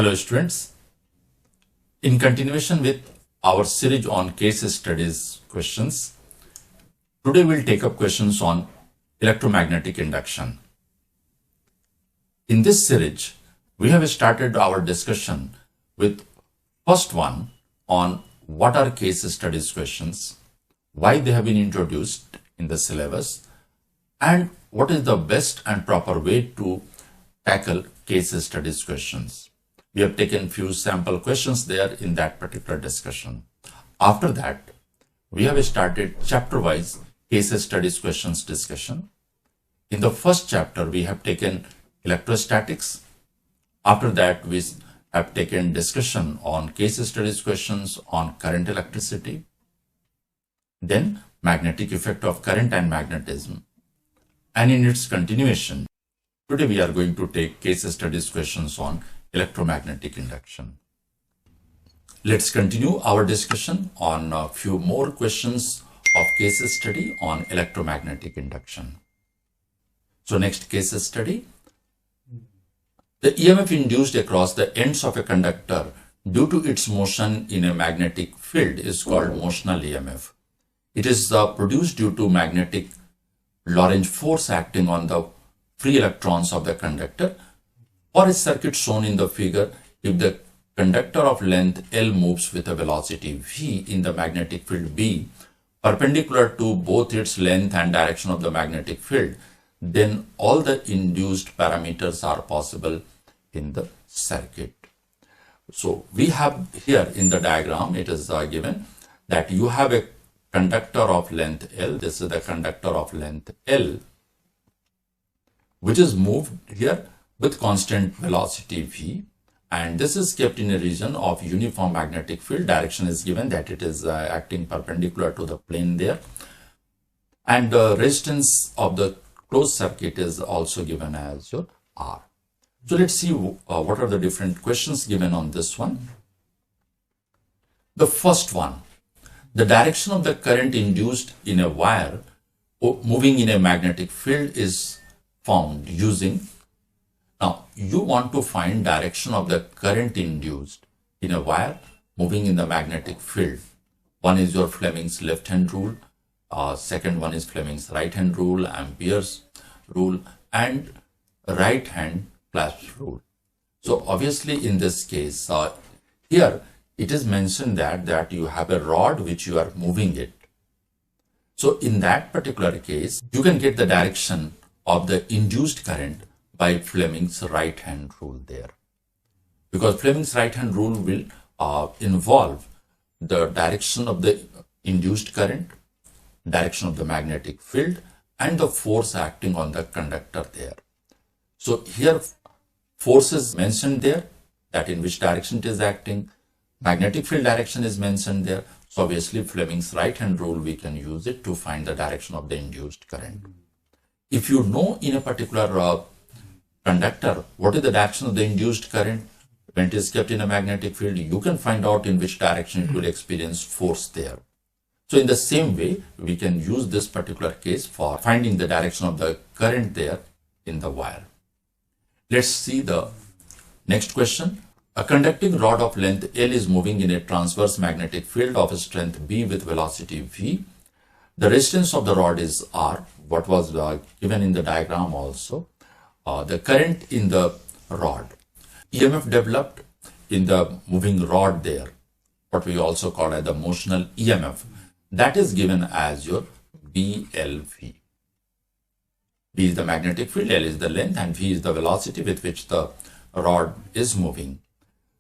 Hello students, in continuation with our series on case studies questions, today we'll take up questions on electromagnetic induction. In this series, we have started our discussion with first one on what are case studies questions, why they have been introduced in the syllabus, and what is the best and proper way to tackle case studies questions. We have taken few sample questions there in that particular discussion. After that, we have started chapter-wise case studies questions discussion. In the first chapter, we have taken electrostatics. After that, we have taken discussion on case studies questions on current electricity. Then magnetic effect of current and magnetism. And in its continuation, today we are going to take case studies questions on electromagnetic induction. Let's continue our discussion on a few more questions of case study on electromagnetic induction. So next case study. The EMF induced across the ends of a conductor due to its motion in a magnetic field is called motional EMF. It is produced due to magnetic Lorentz force acting on the free electrons of the conductor. For a circuit shown in the figure, if the conductor of length L moves with a velocity v in the magnetic field B perpendicular to both its length and direction of the magnetic field, then all the induced parameters are possible in the circuit. So we have here in the diagram, it is given that you have a conductor of length L. This is the conductor of length L, which is moved here with constant velocity v, and this is kept in a region of uniform magnetic field. Direction is given that it is acting perpendicular to the plane there, and the resistance of the closed circuit is also given as your R. So let's see what are the different questions given on this one. The first one, the direction of the current induced in a wire moving in a magnetic field is found using. Now you want to find direction of the current induced in a wire moving in the magnetic field. One is your Fleming's left hand rule, second one is Fleming's right hand rule, Ampere's rule, and right hand clasp rule. So obviously in this case, here it is mentioned that you have a rod which you are moving it. So in that particular case, you can get the direction of the induced current by Fleming's right hand rule there, because Fleming's right hand rule will involve the direction of the induced current, direction of the magnetic field, and the force acting on the conductor there. So here force is mentioned there, that in which direction it is acting. Magnetic field direction is mentioned there. So obviously Fleming's right hand rule, we can use it to find the direction of the induced current. If you know in a particular conductor what is the direction of the induced current when it is kept in a magnetic field, you can find out in which direction it will experience force there. So in the same way, we can use this particular case for finding the direction of the current there in the wire. Let's see the next question. A conducting rod of length L is moving in a transverse magnetic field of strength B with velocity v. The resistance of the rod is R, what was given in the diagram also. The current in the rod, EMF developed in the moving rod there, what we also call as the motional EMF, that is given as your BLV. B is the magnetic field, L is the length, and V is the velocity with which the rod is moving.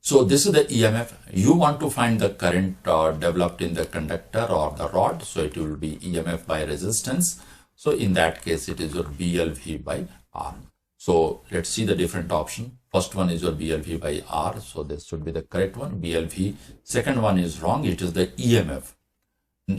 So this is the EMF. You want to find the current developed in the conductor or the rod, so it will be EMF by resistance. So in that case, it is your BLV by R. So let's see the different option. First one is your BLV by R. So this should be the correct one, BLV. Second one is wrong. It is the EMF.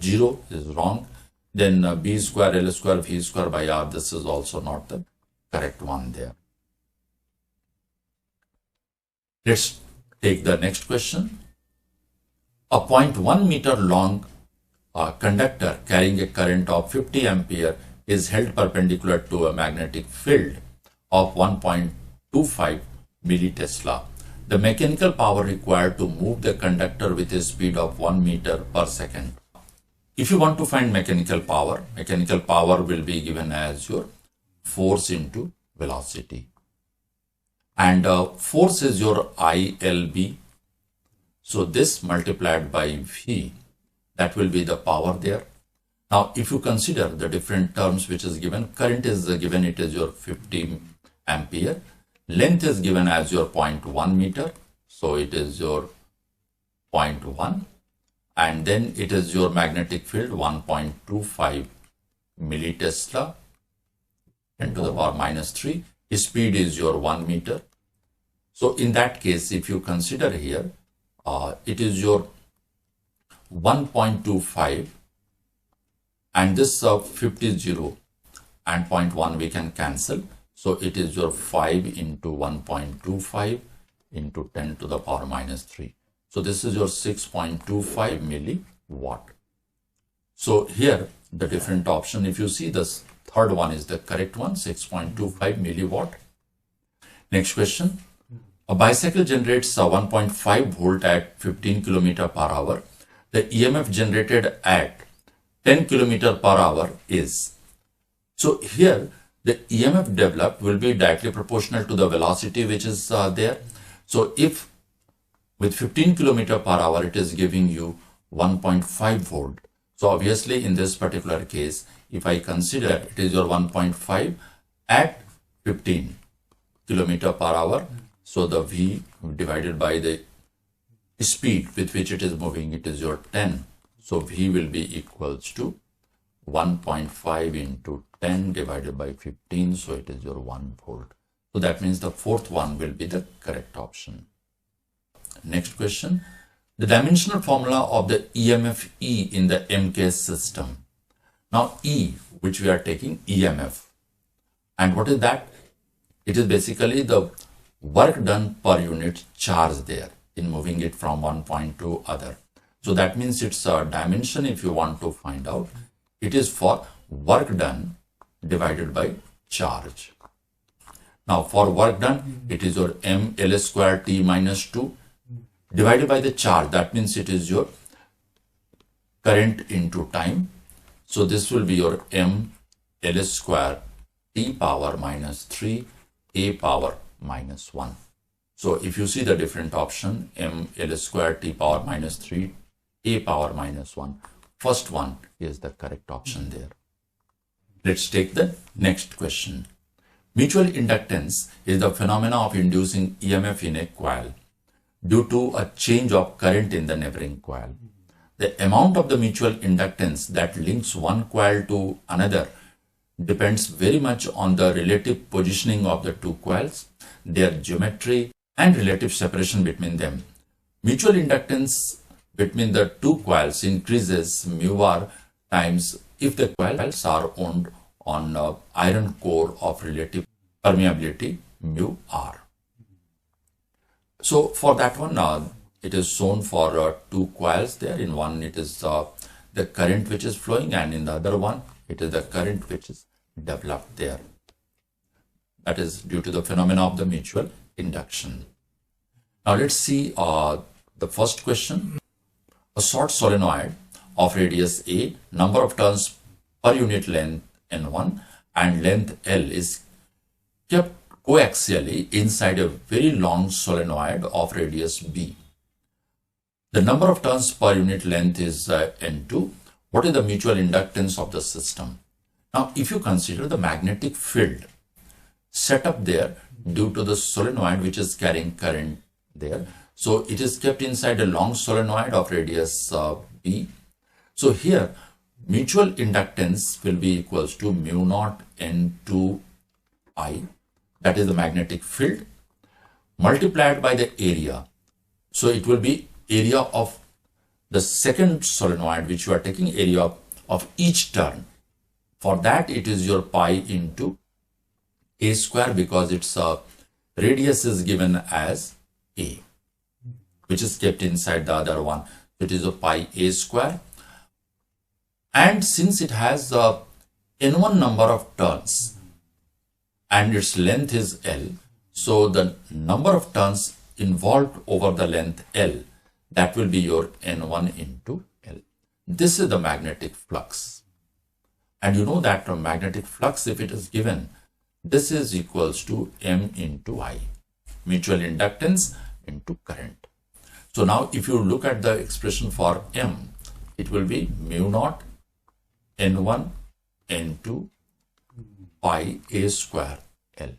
0 is wrong. Then B square, L square, V square by R. This is also not the correct one there. Let's take the next question. A 0.1 meter long conductor carrying a current of 50 ampere is held perpendicular to a magnetic field of 1.25 millitesla the mechanical power required to move the conductor with a speed of 1 meter per second. If you want to find mechanical power will be given as your force into velocity. And force is your ILB. So this multiplied by V, that will be the power there. Now, if you consider the different terms which is given, current is given, it is your 50 ampere. Length is given as your 0.1 meter. So it is your 0.1. And then it is your magnetic field 1.25 millitesla 10 to the power minus 3. Speed is your 1 meter. So in that case, if you consider here, it is your 1.25 and this 50 0 and 0.1 we can cancel. So it is your 5 into 1.25 into 10 to the power minus 3. So this is your 6.25 milliwatt. So here the different option, if you see this third one is the correct one, 6.25 milliwatt. Next question. A bicycle generates a 1.5 volt at 15 km per hour. The EMF generated at 10 km per hour is. So here the EMF developed will be directly proportional to the velocity which is there. So if with 15 km per hour it is giving you 1.5 volt. So obviously in this particular case, if I consider it is your 1.5 at 15 km per hour. So the V divided by the speed with which it is moving, it is your 10. So V will be equals to 1.5 into 10 divided by 15. So it is your 1 volt. So that means the fourth one will be the correct option. Next question. The dimensional formula of the EMF E in the MKS system. Now E, which we are taking EMF. And what is that? It is basically the work done per unit charge there in moving it from one point to other. So that means it's a dimension if you want to find out. It is for work done divided by charge. Now for work done, it is your mL square T minus 2 divided by the charge. That means it is your current into time. So this will be your mL square T power minus 3 A power minus 1. So if you see the different option, mL square T power minus 3 A power minus 1, first one is the correct option there. Let's take the next question. Mutual inductance is the phenomena of inducing EMF in a coil due to a change of current in the neighboring coil. The amount of the mutual inductance that links one coil to another depends very much on the relative positioning of the two coils, their geometry, and relative separation between them. Mutual inductance between the two coils increases mu r times if the coils are wound on iron core of relative permeability mu r. So for that one, it is shown for two coils there. In one it is the current which is flowing, and in the other one it is the current which is developed there. That is due to the phenomena of the mutual induction. Now let's see the first question. A short solenoid of radius A, number of turns per unit length N1 and length L is kept coaxially inside a very long solenoid of radius B. The number of turns per unit length is N2. What is the mutual inductance of the system? Now, if you consider the magnetic field set up there due to the solenoid which is carrying current there, so it is kept inside a long solenoid of radius B. So here mutual inductance will be equals to mu naught N2I, that is the magnetic field, multiplied by the area. So it will be area of the second solenoid which you are taking, area of each turn. For that it is your pi into A square, because its radius is given as A, which is kept inside the other one. It is a pi A square. And since it has N1 number of turns and its length is L, so the number of turns involved over the length L, that will be your N1 into L. This is the magnetic flux. And you know that magnetic flux, if it is given, this is equals to M into I, mutual inductance into current. So now if you look at the expression for M, it will be mu naught N1 N2 pi A square L.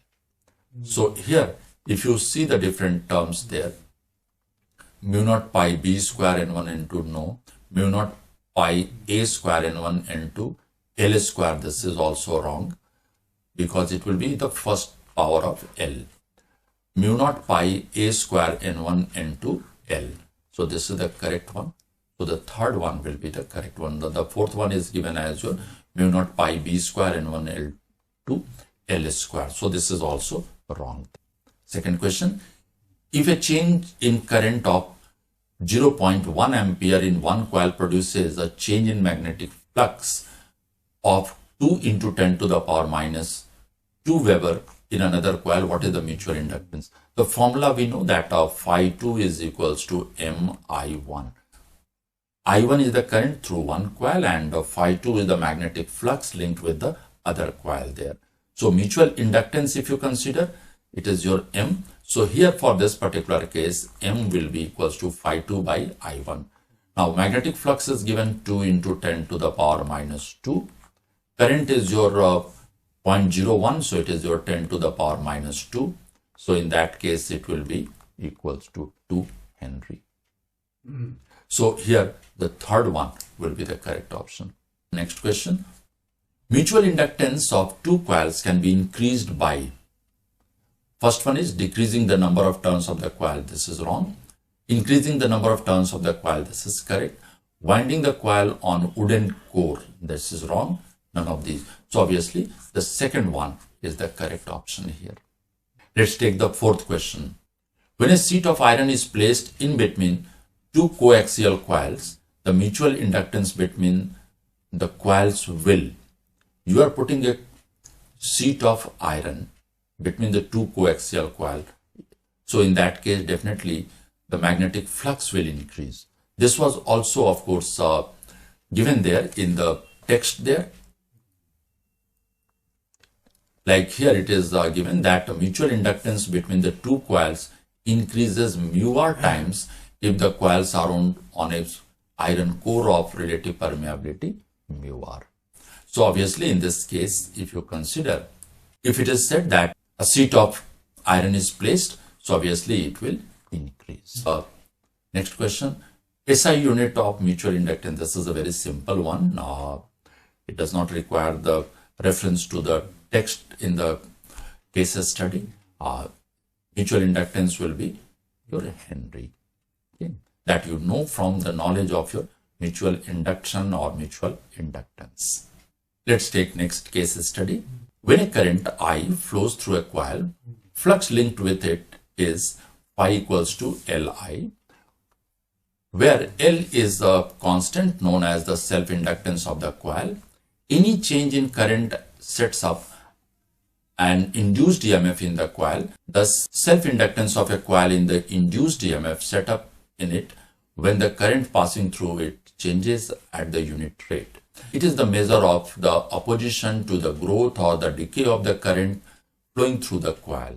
So here, if you see the different terms there, mu naught pi B square N1 N2, no. Mu naught pi A square N1 N2 L square, this is also wrong because it will be the first power of L. Mu naught pi A square N1 N2 L. So this is the correct one. So the third one will be the correct one. The fourth one is given as your mu naught pi B square N1 L2 L square. So this is also wrong. Second question, if a change in current of 0.1 ampere in one coil produces a change in magnetic flux of 2 into 10 to the power minus 2 Weber in another coil, what is the mutual inductance? The formula we know that of phi2 is equals to MI1. I1 is the current through one coil and phi2 is the magnetic flux linked with the other coil there. So mutual inductance, if you consider, it is your M. So here for this particular case, M will be equals to phi2 by I1. Now magnetic flux is given 2 into 10 to the power minus 2. Current is your 0.01, so it is your 10 to the power minus 2. So in that case, it will be equals to 2 Henry. So here, the third one will be the correct option. Next question. Mutual inductance of two coils can be increased by, first one is decreasing the number of turns of the coil. This is wrong. Increasing the number of turns of the coil. This is correct. Winding the coil on wooden core. This is wrong. None of these. So obviously, the second one is the correct option here. Let's take the fourth question. When a sheet of iron is placed in between two coaxial coils, the mutual inductance between the coils will. You are putting a sheet of iron between the two coaxial coils. So in that case, definitely the magnetic flux will increase. This was also, of course, given there in the text there. Like here it is given that the mutual inductance between the two coils increases mu r times if the coils are on a iron core of relative permeability mu r. So obviously in this case, if you consider, if it is said that a sheet of iron is placed, so obviously it will increase. Next question, SI unit of mutual inductance. This is a very simple one. It does not require the reference to the text in the case study. Mutual inductance will be your Henry. Okay. That you know from the knowledge of your mutual induction or mutual inductance. Let's take next case study. When a current I flows through a coil, flux linked with it is phi equals to Li, where L is a constant known as the self-inductance of the coil. Any change in current sets up an induced EMF in the coil. Thus, self-inductance of a coil in the induced EMF set up in it when the current passing through it changes at the unit rate. It is the measure of the opposition to the growth or the decay of the current flowing through the coil.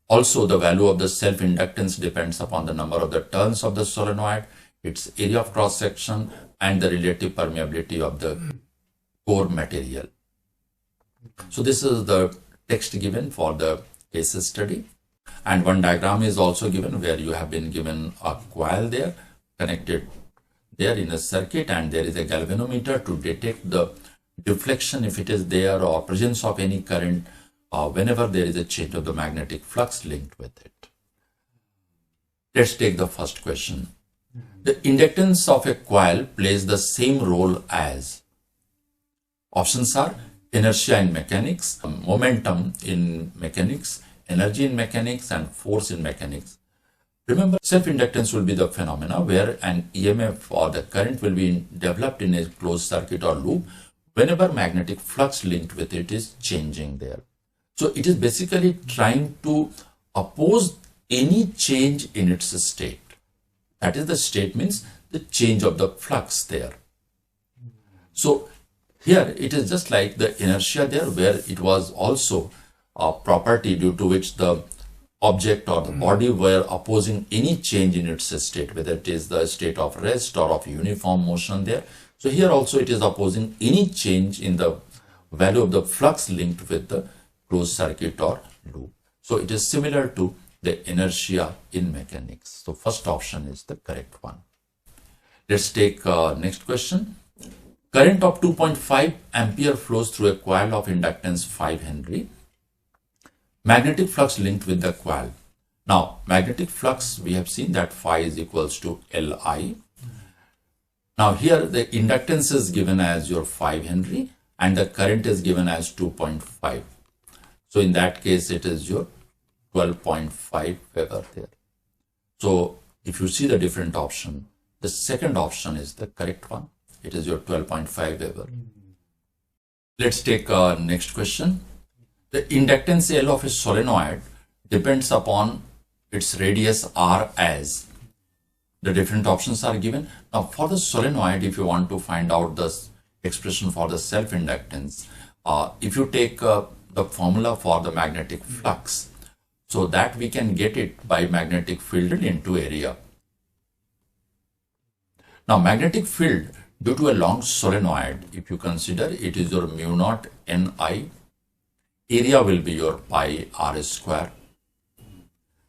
Also, the value of the self-inductance depends upon the number of the turns of the solenoid, its area of cross-section, and the relative permeability of the core material. So this is the text given for the case study, and one diagram is also given where you have been given a coil there connected there in a circuit, and there is a galvanometer to detect the deflection if it is there or presence of any current whenever there is a change of the magnetic flux linked with it. Let's take the first question. The inductance of a coil plays the same role as, options are inertia in mechanics, momentum in mechanics, energy in mechanics, and force in mechanics. Remember, self-inductance will be the phenomena where an EMF or the current will be developed in a closed circuit or loop whenever magnetic flux linked with it is changing there. So it is basically trying to oppose any change in its state. That is, the state means the change of the flux there. So here it is just like the inertia there, where it was also a property due to which the object or the body were opposing any change in its state, whether it is the state of rest or of uniform motion there. So here also it is opposing any change in the value of the flux linked with the closed circuit or loop. So it is similar to the inertia in mechanics. So first option is the correct one. Let's take next question. Current of 2.5 ampere flows through a coil of inductance 5 Henry. Magnetic flux linked with the coil. Now, magnetic flux, we have seen that phi is equals to Li. Now, here the inductance is given as your 5 Henry and the current is given as 2.5. So, in that case, it is your 12.5 Weber there. So, if you see the different option, the second option is the correct one. It is your 12.5 Weber. Let's take next question. The inductance L of a solenoid depends upon its radius R as. The different options are given. Now for the solenoid, if you want to find out the expression for the self-inductance, if you take the formula for the magnetic flux, so that we can get it by magnetic field into area. Now magnetic field due to a long solenoid, if you consider it is your mu naught Ni, area will be your pi r square,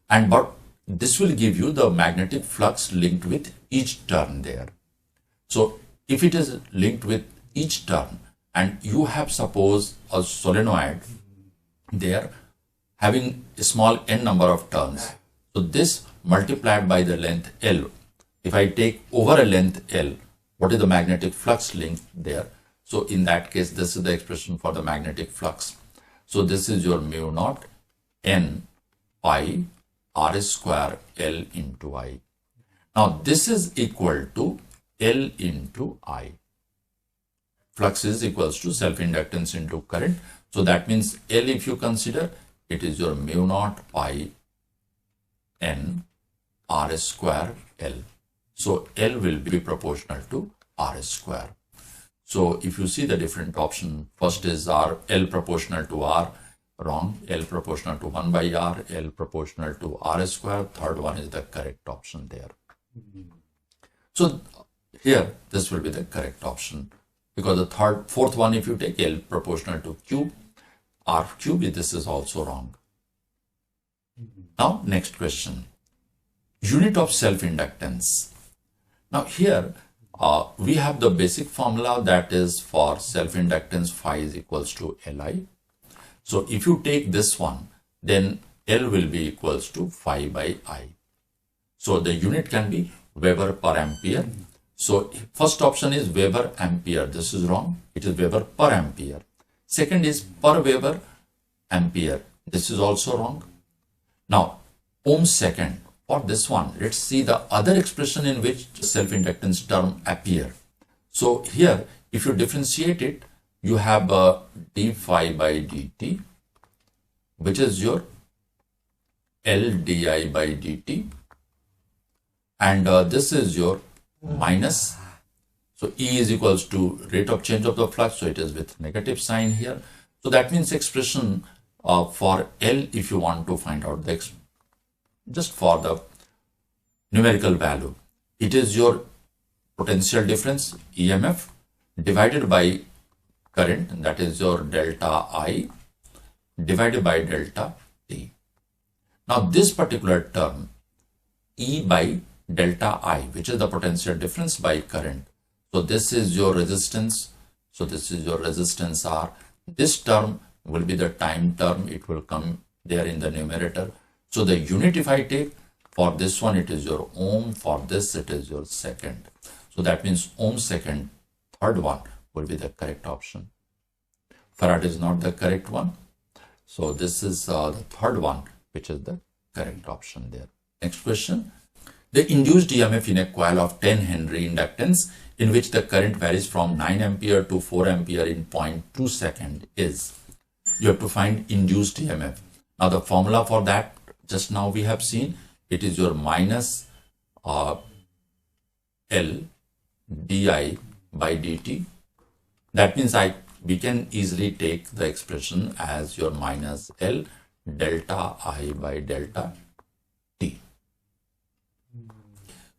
and but this will give you the magnetic flux linked with each turn there. So if it is linked with each turn and you have suppose a solenoid there having a small n number of turns, so this multiplied by the length L, if I take over a length L, what is the magnetic flux linked there? So in that case, this is the expression for the magnetic flux. So this is your mu naught N pi r square L into I. Now this is equal to L into I. Flux is equals to self-inductance into current. So that means L, if you consider, it is your mu naught pi N r square L. So L will be proportional to r square. So if you see the different option, first is R, L proportional to R, wrong, L proportional to 1 by R, L proportional to R square, third one is the correct option there. So here, this will be the correct option, because the fourth one, if you take L proportional to cube, R cube, this is also wrong. Now, next question, unit of self-inductance. Now here, we have the basic formula, that is for self-inductance phi is equals to Li. So if you take this one, then L will be equals to phi by I. So the unit can be Weber per ampere. So first option is Weber ampere. This is wrong. It is Weber per ampere. Second is per Weber ampere. This is also wrong. Now, ohm second. For this one, let's see the other expression in which self-inductance term appear. So here, if you differentiate it, you have d phi by dt, which is your L di by dt, and this is your minus. So E is equals to rate of change of the flux, so it is with negative sign here. So that means expression for L, if you want to find out the just for the numerical value, it is your potential difference EMF divided by current, that is your delta I divided by delta T. Now this particular term E by delta I, which is the potential difference by current, so this is your resistance, so this is your resistance R. This term will be the time term, it will come there in the numerator. So the unit, if I take for this one, it is your ohm, for this it is your second. So that means ohm second, third one will be the correct option. Farad is not the correct one. So this is the third one, which is the correct option there. Next question. The induced EMF in a coil of 10 Henry inductance in which the current varies from 9 ampere to 4 ampere in 0.2 second is, you have to find induced EMF. Now the formula for that just now we have seen it is your minus L di by dt. That means we can easily take the expression as your minus L delta I by delta t.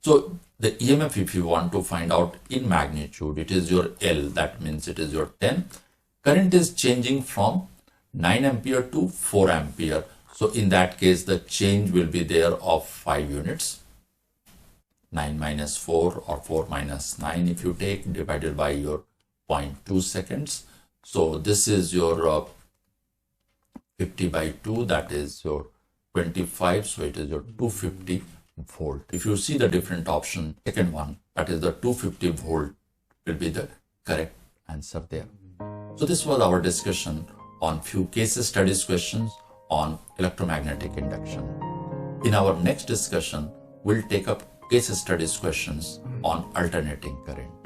So the EMF, if you want to find out in magnitude, it is your L, that means it is your 10. Current is changing from 9 ampere to 4 ampere. So in that case, the change will be there of 5 units. 9 minus 4 or 4 minus 9 if you take, divided by your 0.2 seconds. So this is your 50 by 2, that is your 25. So it is your 250 volt. If you see the different option, second one, that is the 250 volt will be the correct answer there. So this was our discussion on few case studies questions on electromagnetic induction. In our next discussion, we'll take up case studies questions on alternating current.